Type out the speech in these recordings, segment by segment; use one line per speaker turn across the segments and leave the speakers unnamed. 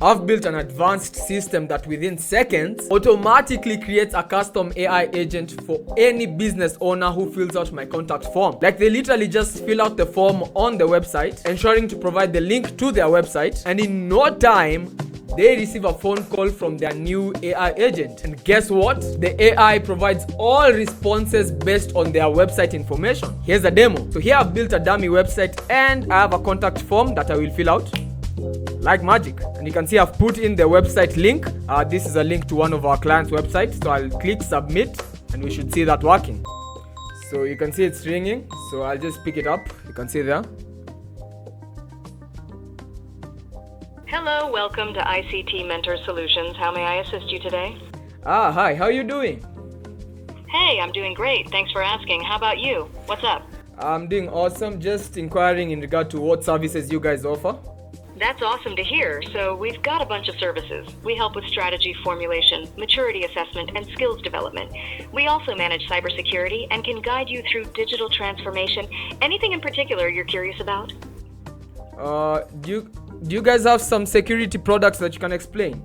I've built an advanced system that within seconds automatically creates a custom AI agent for any business owner who fills out my contact form. Like, they literally just fill out the form on the website, ensuring to provide the link to their website, and in no time they receive a phone call from their new AI agent. And guess what? The AI provides all responses based on their website information. Here's a demo. So here I've built a dummy website and I have a contact form that I will fill out like magic. And you can see I've put in the website link. This is a link to one of our clients' websites. So I'll click submit and we should see that working. So you can see it's ringing. So I'll just pick it up. You can see there.
Hello, welcome to ICT Mentor Solutions. How may I assist you today?
Hi, how are you doing?
Hey, I'm doing great. Thanks for asking. How about you? What's up?
I'm doing awesome. Just inquiring in regard to what services you guys offer.
That's awesome to hear. So we've got a bunch of services. We help with strategy formulation, maturity assessment, and skills development. We also manage cybersecurity and can guide you through digital transformation. Anything in particular you're curious about?
Do you guys have some security products that you can explain?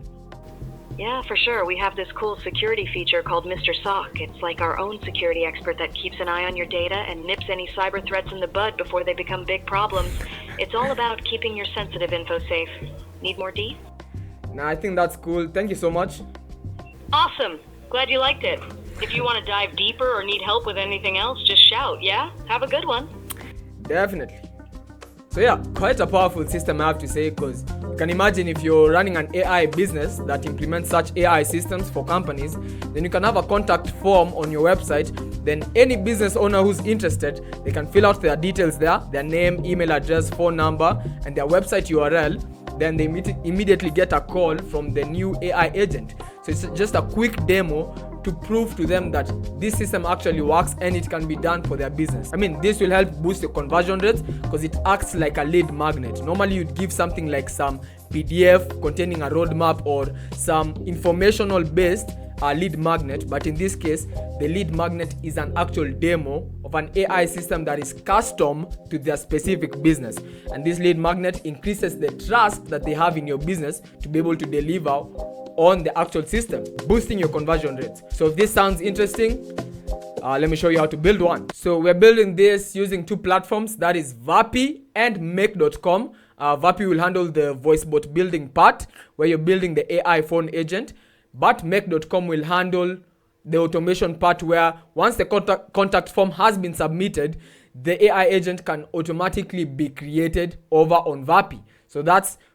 Yeah, for sure. We have this cool security feature called Mr. SOC. It's like our own security expert that keeps an eye on your data and nips any cyber threats in the bud before they become big problems. It's all about keeping your sensitive info safe. Need more D?
Nah, I think that's cool. Thank you so much.
Awesome. Glad you liked it. If you want to dive deeper or need help with anything else, just shout, yeah? Have a good one.
Definitely. So yeah, quite a powerful system, I have to say, because you can imagine if you're running an AI business that implements such AI systems for companies, then you can have a contact form on your website. Then any business owner who's interested, they can fill out their details there, their name, email address, phone number, and their website URL. Then they immediately get a call from the new AI agent. So it's just a quick demo to prove to them that this system actually works and it can be done for their business. I mean, this will help boost your conversion rates because it acts like a lead magnet. Normally you'd give something like some PDF containing a roadmap or some informational based lead magnet, but in this case the lead magnet is an actual demo of an AI system that is custom to their specific business, and this lead magnet increases the trust that they have in your business to be able to deliver on the actual system, boosting your conversion rates. So if this sounds interesting, let me show you how to build one. So we're building this using two platforms, that is Vapi and Make.com. Vapi will handle the voicebot building part where you're building the AI phone agent, but Make.com will handle the automation part where once the contact form has been submitted, the AI agent can automatically be created over on Vapi. So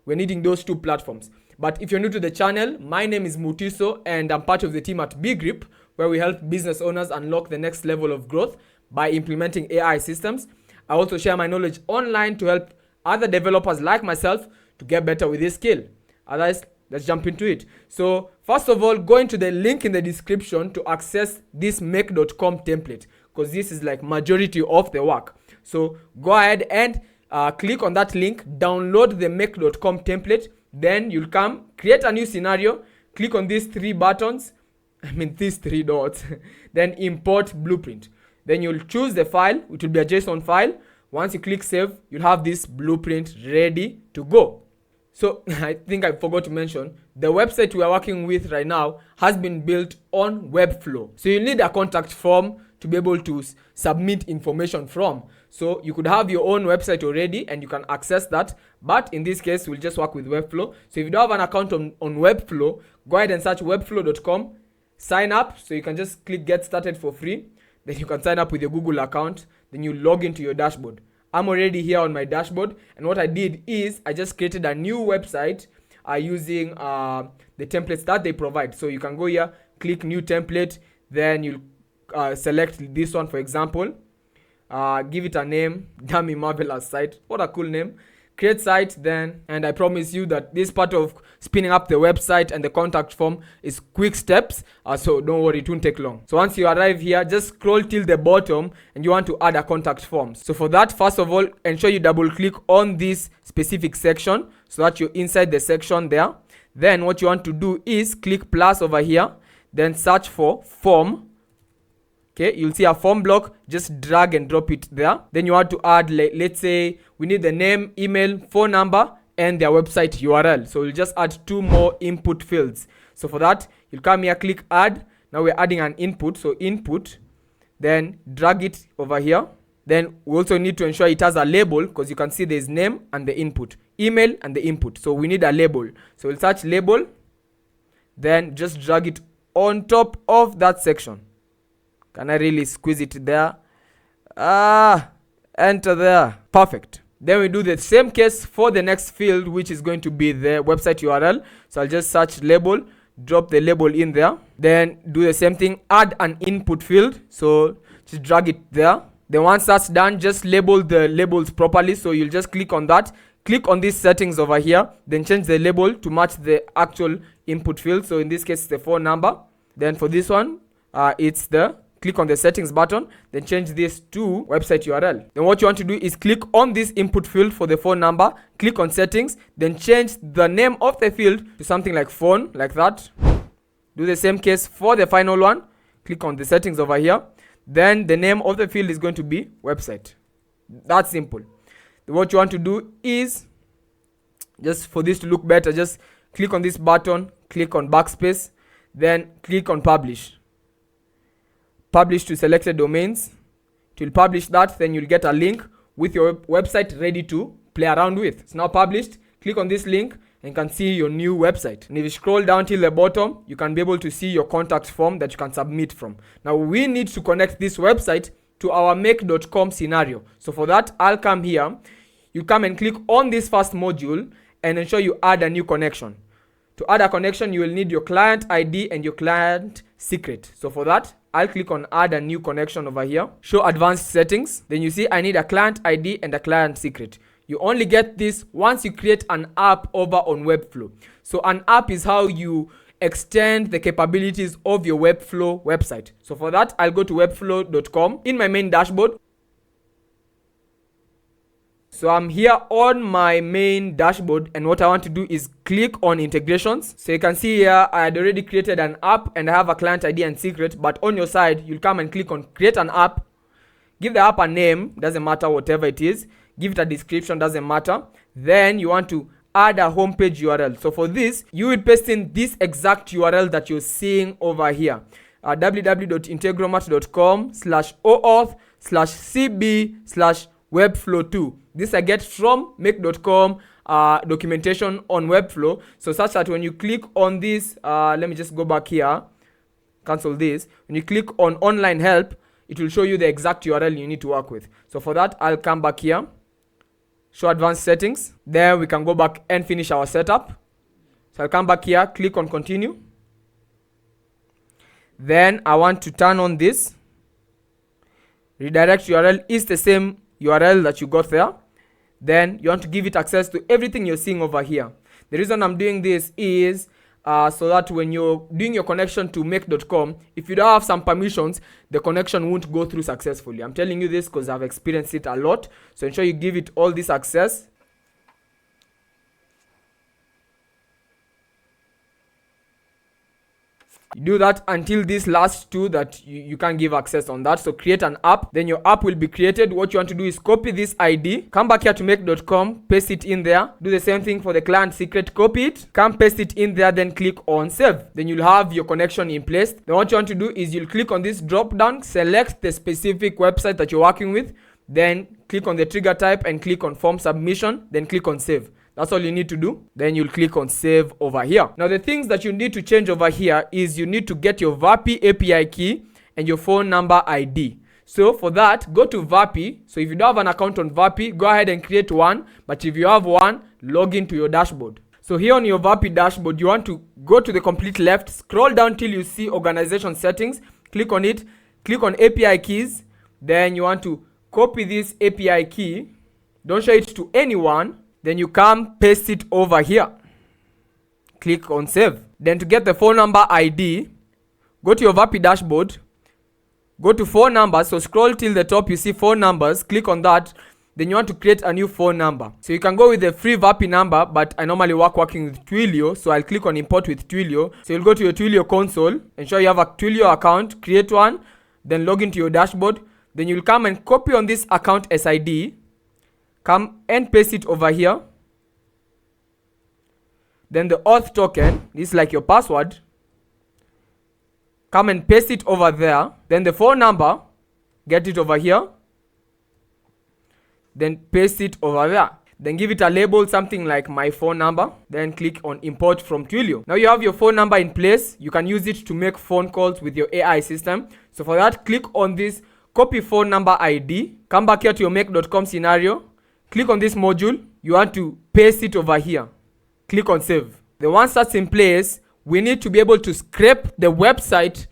we're needing those two platforms. But if you're new to the channel, my name is Mutiso and I'm part of the team at BGrip, where we help business owners unlock the next level of growth by implementing AI systems. I also share my knowledge online to help other developers like myself to get better with this skill. Otherwise, let's jump into it. So first of all, go into the link in the description to access this Make.com template, because this is like majority of the work. So go ahead and click on that link, download the Make.com template. Then you'll come, create a new scenario, click on these three dots, then import blueprint. Then you'll choose the file, which will be a JSON file. Once you click save, you'll have this blueprint ready to go. So I think I forgot to mention, the website we are working with right now has been built on Webflow. So you need a contact form to be able to submit information from. So you could have your own website already and you can access that. But in this case, we'll just work with Webflow. So if you don't have an account on Webflow, go ahead and search webflow.com, sign up. So you can just click get started for free. Then you can sign up with your Google account. Then you log into your dashboard. I'm already here on my dashboard. And what I did is I just created a new website using the templates that they provide. So you can go here, click new template. Then you'll select this one, for example. Give it a name, Dummy Marvelous Site. What a cool name. Create site then, and I promise you that this part of spinning up the website and the contact form is quick steps, so don't worry, it won't take long. So once you arrive here, just scroll till the bottom and you want to add a contact form. So for that, first of all, ensure you double click on this specific section so that you're inside the section there. Then what you want to do is click plus over here, then search for form. Okay, you'll see a form block, just drag and drop it there. Then you want to add, let's say we need the name, email, phone number, and their website URL. So we'll just add 2 more input fields. So for that, you'll come here, click add. Now we're adding an input, so input, then drag it over here. Then we also need to ensure it has a label, because you can see there's name and the input, email and the input. So we need a label. So we'll search label, then just drag it on top of that section. Can I really squeeze it there? Enter there. Perfect. Then we do the same case for the next field, which is going to be the website URL. So I'll just search label, drop the label in there, then do the same thing, add an input field. So just drag it there. Then once that's done, just label the labels properly. So you'll just click on that, click on these settings over here, then change the label to match the actual input field. So in this case, it's the phone number. Then for this one, it's the click on the settings button, then change this to website URL. Then what you want to do is click on this input field for the phone number, click on settings, then change the name of the field to something like phone, like that. Do the same case for the final one. Click on the settings over here. Then the name of the field is going to be website. That's simple. Then what you want to do is, just for this to look better, just click on this button, click on backspace, then click on publish. Publish to selected domains. It will publish that, then you'll get a link with your website ready to play around with. It's now published. Click on this link and you can see your new website. And if you scroll down till the bottom, you can be able to see your contact form that you can submit from. Now we need to connect this website to our make.com scenario. So for that, I'll come here. You come and click on this first module and ensure you add a new connection. To add a connection, you will need your client ID and your client secret. So for that, I'll click on add a new connection over here. Show advanced settings. Then you see I need a client ID and a client secret. You only get this once you create an app over on Webflow. So an app is how you extend the capabilities of your Webflow website. So for that, I'll go to webflow.com in my main dashboard. So I'm here on my main dashboard, and what I want to do is click on integrations. So you can see here I had already created an app and I have a client ID and secret, but on your side you'll come and click on create an app. Give the app a name, doesn't matter, whatever it is. Give it a description, doesn't matter. Then you want to add a homepage URL. So for this, you will paste in this exact URL that you're seeing over here. www.integromat.com/auth/cb/webflow2. This I get from make.com documentation on Webflow. So such that when you click on this, let me just go back here, cancel this. When you click on online help, it will show you the exact URL you need to work with. So for that, I'll come back here, show advanced settings. Then we can go back and finish our setup. So I'll come back here, click on continue. Then I want to turn on this. Redirect URL is the same URL that you got there. Then you want to give it access to everything you're seeing over here. The reason I'm doing this is so that when you're doing your connection to make.com, if you don't have some permissions, the connection won't go through successfully. I'm telling you this because I've experienced it a lot. So ensure you give it all this access. You do that until these last two that you can't give access on that. So create an app, then your app will be created. What you want to do is copy this ID, come back here to make.com, paste it in there. Do the same thing for the client secret, copy it, come paste it in there, then click on save. Then you'll have your connection in place. Then what you want to do is you'll click on this drop down, select the specific website that you're working with, then click on the trigger type and click on form submission, then click on save. That's all you need to do. Then you'll click on save over here. Now the things that you need to change over here is you need to get your VAPI API key and your phone number ID. So for that, go to VAPI. So if you don't have an account on VAPI, go ahead and create one. But if you have one, log into your dashboard. So here on your VAPI dashboard, you want to go to the complete left, scroll down till you see organization settings, click on it, click on API keys. Then you want to copy this API key. Don't show it to anyone. Then you come paste it over here. Click on save. Then to get the phone number ID, go to your VAPI dashboard. Go to phone numbers. So scroll till the top, you see phone numbers. Click on that. Then you want to create a new phone number. So you can go with the free VAPI number, but I normally working with Twilio. So I'll click on import with Twilio. So you'll go to your Twilio console. Ensure you have a Twilio account. Create one. Then log into your dashboard. Then you'll come and copy on this account SID. Come and paste it over here. Then the auth token, this is like your password. Come and paste it over there. Then the phone number, get it over here. Then paste it over there. Then give it a label, something like my phone number. Then click on import from Twilio. Now you have your phone number in place. You can use it to make phone calls with your AI system. So for that, click on this copy phone number ID. Come back here to your make.com scenario. Click on this module. You want to paste it over here. Click on save. Then once that's in place, we need to be able to scrape the website.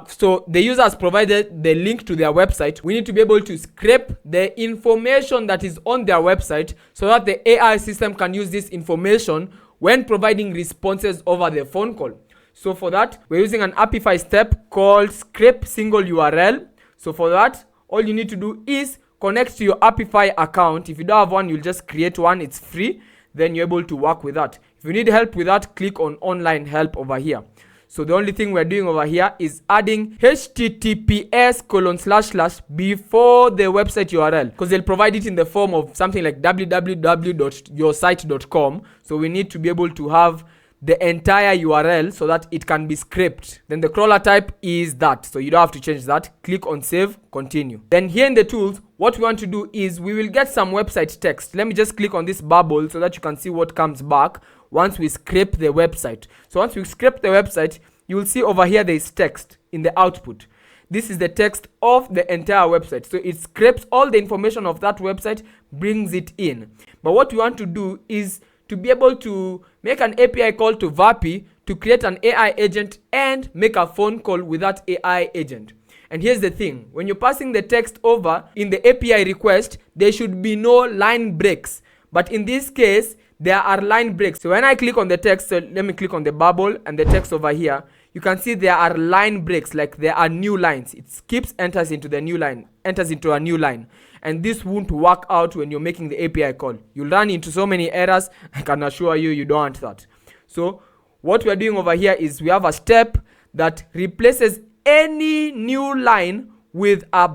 So the user has provided the link to their website. We need to be able to scrape the information that is on their website so that the AI system can use this information when providing responses over the phone call. So for that, we're using an Apify step called scrape single URL. So for that, all you need to do is connect to your Apify account. If you don't have one, you'll just create one. It's free. Then you're able to work with that. If you need help with that, click on online help over here. So the only thing we're doing over here is adding https:// before the website URL, because they'll provide it in the form of something like www.yoursite.com. So we need to be able to have the entire URL so that it can be scraped. Then the crawler type is that, so you don't have to change that. Click on save, continue. Then here in the tools, what we want to do is we will get some website text. Let me just click on this bubble so that you can see what comes back once we scrape the website. So once we scrape the website, you will see over here there is text in the output. This is the text of the entire website. So it scrapes all the information of that website, brings it in. But what we want to do is to be able to make an API call to Vapi to create an AI agent and make a phone call with that AI agent. And here's the thing, when you're passing the text over in the API request, there should be no line breaks. But in this case, there are line breaks. So when I click on the text, so let me click on the bubble and the text over here, you can see there are line breaks, like there are new lines. It skips, enters into the new line, enters into a new line. And this won't work out when you're making the API call. You'll run into so many errors. I can assure you, you don't want that. So what we're doing over here is we have a step that replaces any new line with a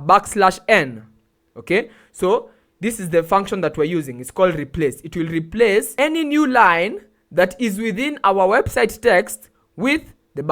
\n. Okay, so this is the function that we're using. It's called replace. It will replace any new line that is within our website text with the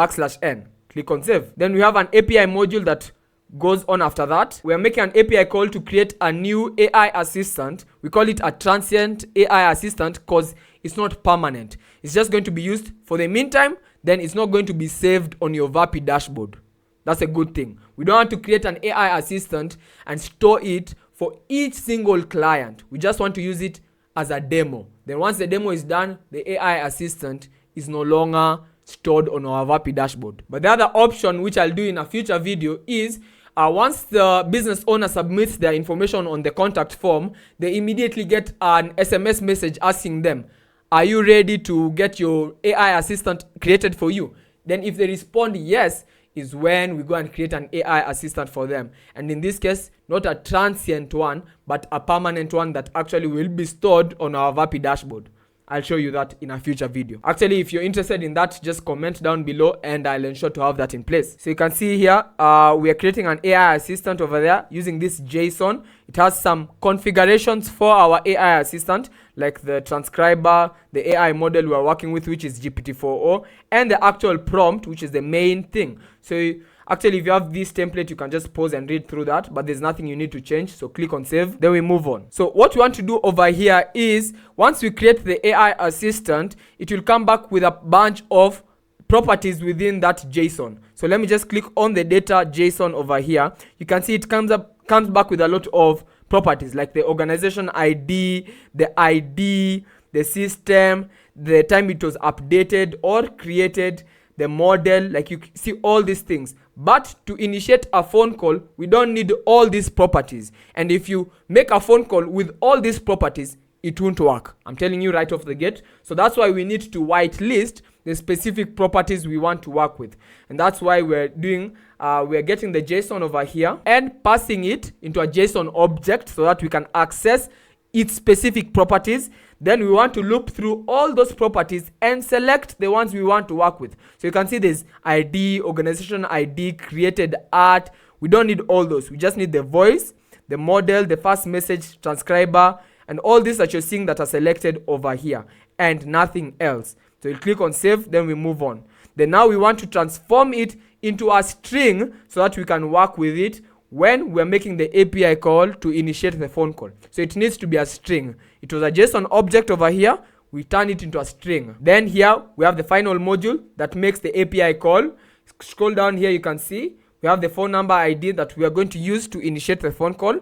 \n. Click on save. Then we have an API module that goes on after that. We are making an API call to create a new AI assistant. We call it a transient AI assistant because it's not permanent. It's just going to be used for the meantime. Then it's not going to be saved on your Vapi dashboard. That's a good thing. We don't want to create an AI assistant and store it for each single client. We just want to use it as a demo. Then once the demo is done, the AI assistant is no longer stored on our Vapi dashboard. But the other option, which I'll do in a future video, is once the business owner submits their information on the contact form, they immediately get an SMS message asking them, are you ready to get your AI assistant created for you? Then if they respond yes, is when we go and create an AI assistant for them. And in this case, not a transient one, but a permanent one that actually will be stored on our Vapi dashboard. I'll show you that in a future video. Actually, if you're interested in that, just comment down below and I'll ensure to have that in place. So you can see here, we are creating an AI assistant over there using this JSON. It has some configurations for our AI assistant, like the transcriber, the AI model we are working with, which is GPT-4o, and the actual prompt, which is the main thing. So actually, if you have this template, you can just pause and read through that, but there's nothing you need to change. So click on save, then we move on. So what we want to do over here is, once we create the AI assistant, it will come back with a bunch of properties within that JSON. So let me just click on the data JSON over here. You can see it comes back with a lot of properties, like the organization ID, the system, the time it was updated or created, the model, like you see all these things. But to initiate a phone call, we don't need all these properties. And if you make a phone call with all these properties, it won't work. I'm telling you right off the gate. So that's why we need to whitelist the specific properties we want to work with. And that's why we're doing, we're getting the JSON over here and passing it into a JSON object so that we can access its specific properties. Then we want to loop through all those properties and select the ones we want to work with. So you can see there's ID, organization ID, created art. We don't need all those. We just need the voice, the model, the first message, transcriber, and all these that you're seeing that are selected over here, and nothing else. So you click on save, then we move on. Then now we want to transform it into a string so that we can work with it when we're making the API call to initiate the phone call. So it needs to be a string. It was a JSON object over here. We turn it into a string. Then here we have the final module that makes the API call. Scroll down here, you can see we have the phone number ID that we are going to use to initiate the phone call.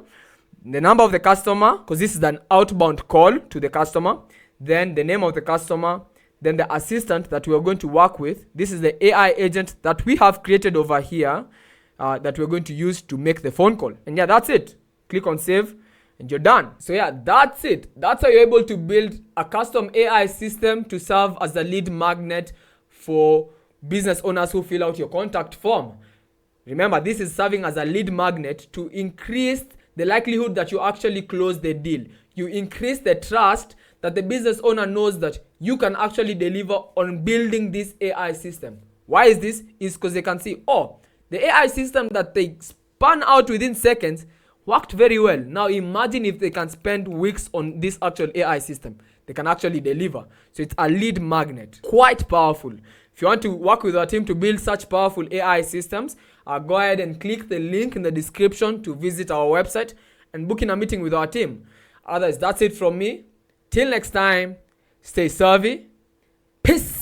The number of the customer, because this is an outbound call to the customer. Then the name of the customer. Then the assistant that we are going to work with. This is the AI agent that we have created over here that we're going to use to make the phone call. And yeah, that's it. Click on save and you're done. So yeah, that's it. That's how you're able to build a custom AI system to serve as a lead magnet for business owners who fill out your contact form. Remember, this is serving as a lead magnet to increase the likelihood that you actually close the deal. You increase the trust that the business owner knows that you can actually deliver on building this AI system. Why is this? Is because they can see, oh, the AI system that they spun out within seconds worked very well. Now imagine if they can spend weeks on this actual AI system. They can actually deliver. So it's a lead magnet. Quite powerful. If you want to work with our team to build such powerful AI systems, go ahead and click the link in the description to visit our website and book in a meeting with our team. Otherwise, that's it from me. Till next time, stay savvy. Peace.